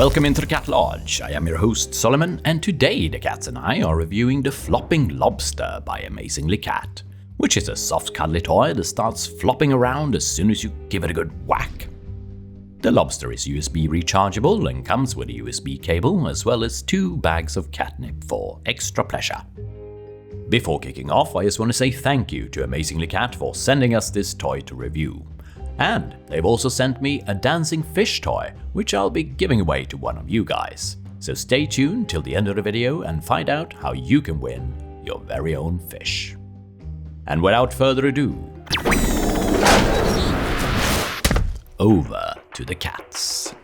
welcome into the Cat Lodge. I am your host Solomon, and today the cats and I are reviewing the Flopping Lobster by Amazinglycat, which is a soft cuddly toy that starts flopping around as soon as you give it a good whack. The lobster is USB rechargeable and comes with a USB cable as well as 2 bags of catnip for extra pleasure. Before kicking off, I just want to say thank you to Amazinglycat for sending us this toy to review. And they've also sent me a dancing fish toy, which I'll be giving away to one of you guys. So stay tuned till the end of the video and find out how you can win your very own fish. And without further ado, over to the cats.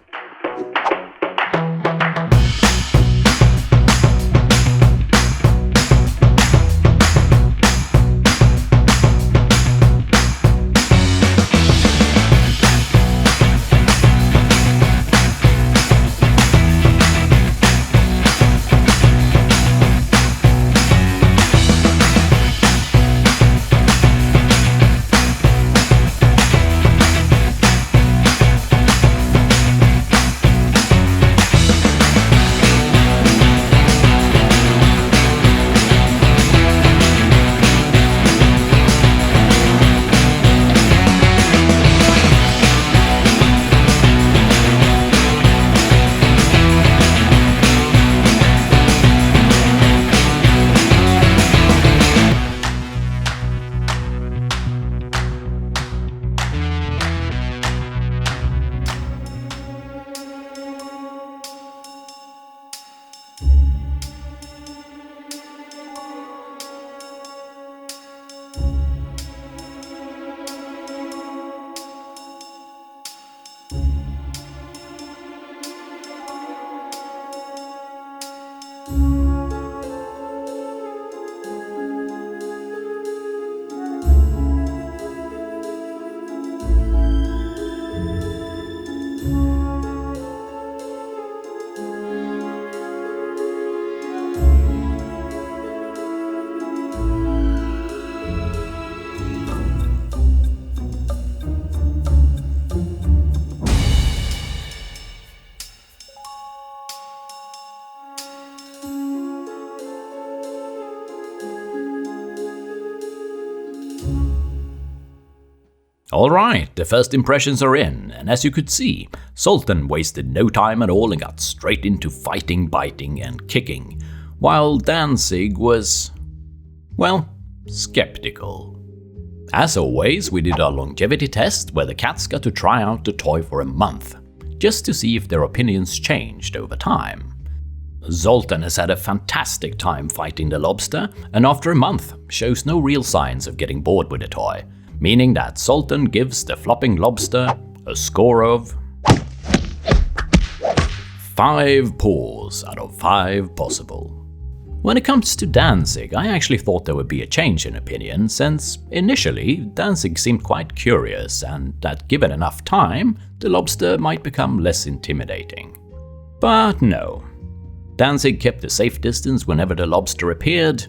Alright, the first impressions are in, and as you could see, Sultan wasted no time at all and got straight into fighting, biting and kicking, while Danzig was, well, skeptical. As always, we did our longevity test where the cats got to try out the toy for a month, just to see if their opinions changed over time. Zoltan has had a fantastic time fighting the lobster, and after a month shows no real signs of getting bored with the toy, meaning that Sultan gives the Flopping Lobster a score of 5 paws out of 5 possible. When it comes to Danzig, I actually thought there would be a change in opinion, since initially Danzig seemed quite curious and that given enough time, the lobster might become less intimidating. But no. Danzig kept a safe distance whenever the lobster appeared.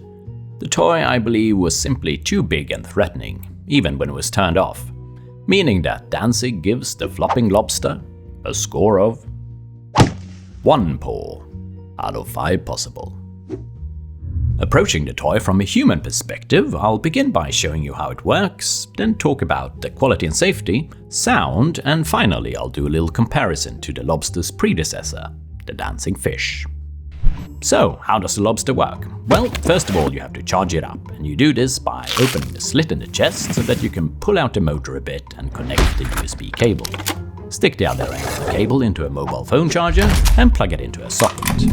The toy, I believe, was simply too big and threatening, even when it was turned off, meaning that Danzig gives the Flopping Lobster a score of 1 paw out of 5 possible. Approaching the toy from a human perspective, I'll begin by showing you how it works, then talk about the quality and safety, sound, and finally I'll do a little comparison to the lobster's predecessor, the dancing fish. So, how does the lobster work? Well, first of all you have to charge it up, and you do this by opening the slit in the chest so that you can pull out the motor a bit and connect the USB cable. Stick the other end of the cable into a mobile phone charger and plug it into a socket.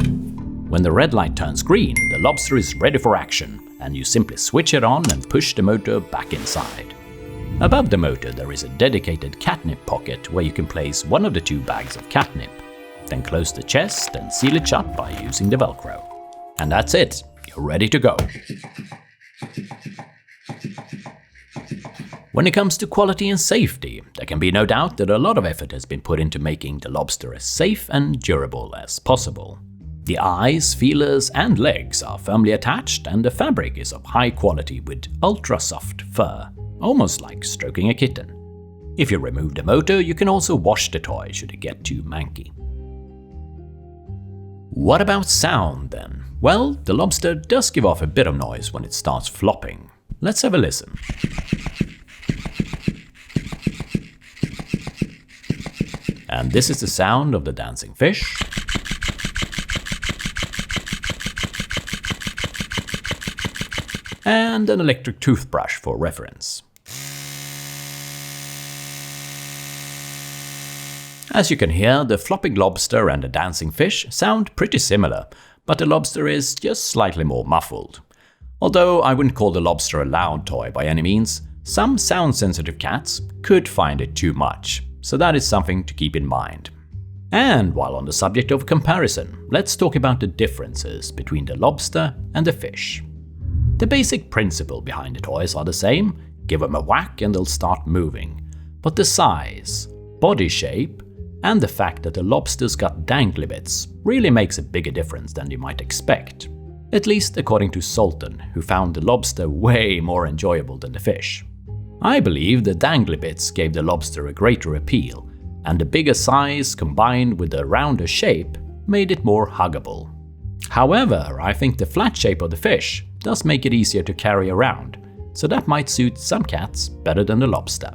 When the red light turns green, the lobster is ready for action, and you simply switch it on and push the motor back inside. Above the motor there is a dedicated catnip pocket where you can place one of the 2 bags of catnip. Then close the chest and seal it shut by using the Velcro. And that's it, you're ready to go. When it comes to quality and safety, there can be no doubt that a lot of effort has been put into making the lobster as safe and durable as possible. The eyes, feelers and legs are firmly attached, and the fabric is of high quality with ultra soft fur, almost like stroking a kitten. If you remove the motor, you can also wash the toy should it get too manky. What about sound then? Well, the lobster does give off a bit of noise when it starts flopping. Let's have a listen. And this is the sound of the dancing fish. And an electric toothbrush for reference. As you can hear, the flopping lobster and the dancing fish sound pretty similar, but the lobster is just slightly more muffled. Although I wouldn't call the lobster a loud toy by any means, some sound-sensitive cats could find it too much, so that is something to keep in mind. And while on the subject of comparison, let's talk about the differences between the lobster and the fish. The basic principle behind the toys are the same: give them a whack and they'll start moving. But the size, body shape, and the fact that the lobster's got dangly bits really makes a bigger difference than you might expect. At least according to Sultan, who found the lobster way more enjoyable than the fish. I believe the dangly bits gave the lobster a greater appeal, and the bigger size combined with the rounder shape made it more huggable. However, I think the flat shape of the fish does make it easier to carry around, so that might suit some cats better than the lobster.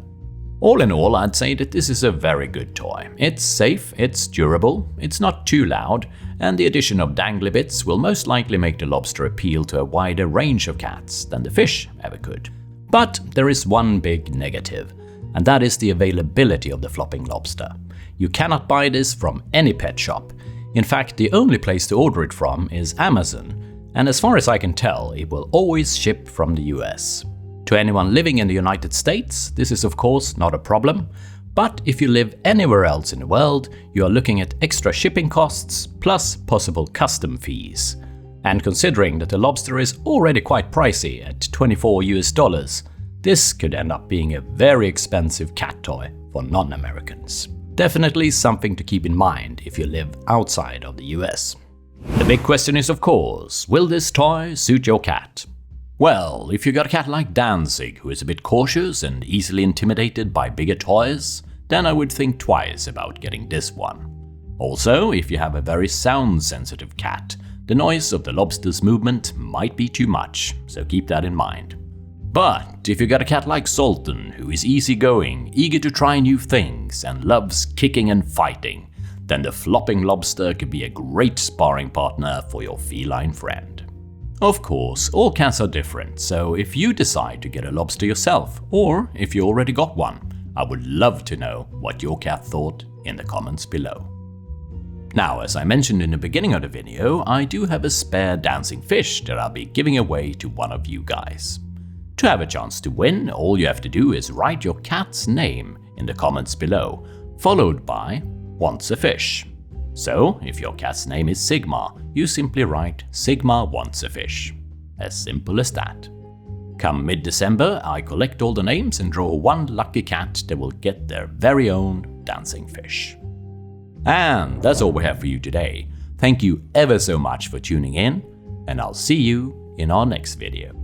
All in all, I'd say that this is a very good toy. It's safe, it's durable, it's not too loud, and the addition of dangly bits will most likely make the lobster appeal to a wider range of cats than the fish ever could. But there is one big negative, and that is the availability of the flopping lobster. You cannot buy this from any pet shop. In fact, the only place to order it from is Amazon, and as far as I can tell, it will always ship from the US. To anyone living in the United States, this is of course not a problem, but if you live anywhere else in the world, you are looking at extra shipping costs plus possible custom fees. And considering that the lobster is already quite pricey at $24 US, this could end up being a very expensive cat toy for non-Americans. Definitely something to keep in mind if you live outside of the US. The big question is of course, will this toy suit your cat? Well, if you got a cat like Danzig who is a bit cautious and easily intimidated by bigger toys, then I would think twice about getting this one. Also, if you have a very sound-sensitive cat, the noise of the lobster's movement might be too much, so keep that in mind. But if you got a cat like Sultan who is easygoing, eager to try new things, and loves kicking and fighting, then the flopping lobster could be a great sparring partner for your feline friend. Of course, all cats are different, so if you decide to get a lobster yourself, or if you already got one, I would love to know what your cat thought in the comments below. Now, as I mentioned in the beginning of the video, I do have a spare dancing fish that I'll be giving away to one of you guys. To have a chance to win, all you have to do is write your cat's name in the comments below, followed by "wants a fish." So, if your cat's name is Sigma, you simply write "Sigma wants a fish." As simple as that. Come mid-December, I collect all the names and draw one lucky cat that will get their very own dancing fish. And that's all we have for you today. Thank you ever so much for tuning in, and I'll see you in our next video.